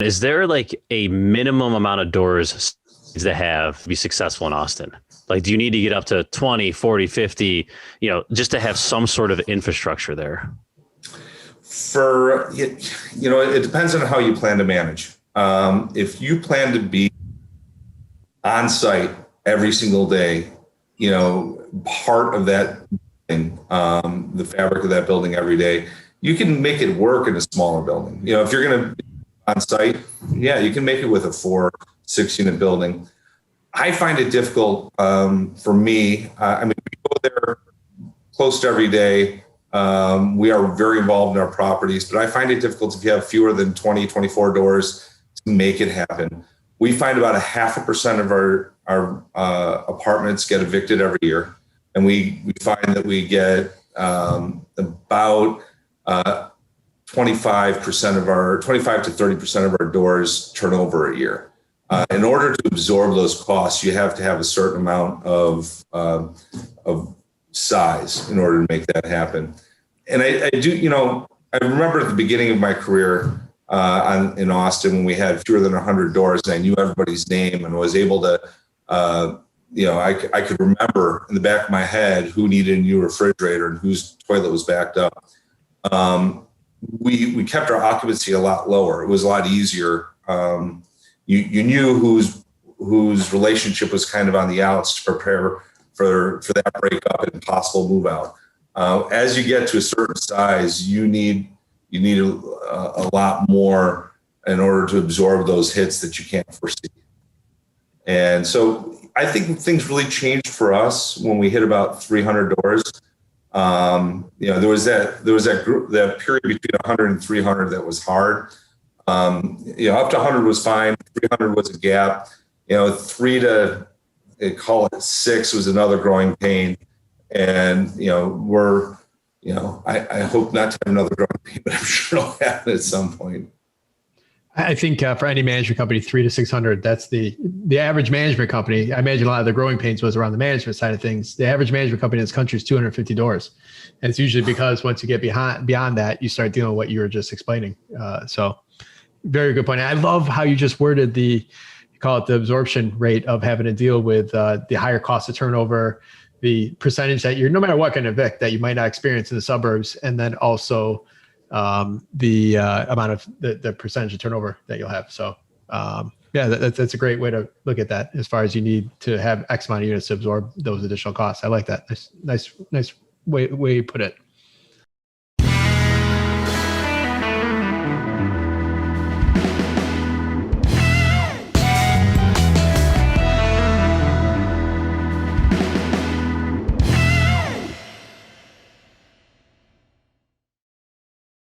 Is there like a minimum amount of doors to have to be successful in Austin? Like, do you need to get up to 20, 40, 50, just to have some sort of infrastructure there? It depends on how you plan to manage. If you plan to be on site every single day, part of that building, the fabric of that building every day, you can make it work in a smaller building. If you're going to be on site, yeah, you can make it with a 4-6 unit building. I find it difficult for me. We go there close to every day. We are very involved in our properties, but I find it difficult if you have fewer than 20, 24 doors to make it happen. We find about 0.5% of our apartments get evicted every year. And we find that we get about 25 to 30% of our doors turn over a year. In order to absorb those costs, you have to have a certain amount of size in order to make that happen. And I remember at the beginning of my career in Austin, when we had fewer than 100 doors, and I knew everybody's name and was able to, I could remember in the back of my head who needed a new refrigerator and whose toilet was backed up. We kept our occupancy a lot lower. It was a lot easier. You knew whose relationship was kind of on the outs to prepare for that breakup and possible move out. As you get to a certain size, you need a lot more in order to absorb those hits that you can't foresee. And so I think things really changed for us when we hit about 300 doors. There was that period between 100 and 300 that was hard. Up to 100 was fine. 300 was a gap. 3 to call it 6 was another growing pain. And I hope not to have another growing pain, but I'm sure it'll happen at some point. I think for any management company, 300 to 600, that's the average management company. I imagine a lot of the growing pains was around the management side of things. The average management company in this country is 250 doors. And it's usually because once you get beyond that, you start dealing with what you were just explaining. So very good point. And I love how you just worded you call it the absorption rate of having to deal with the higher cost of turnover, the percentage that no matter what kind of evict that you might not experience in the suburbs, and then also the amount of the percentage of turnover that you'll have. So that's a great way to look at that as far as you need to have X amount of units to absorb those additional costs. I like that. Nice way you put it.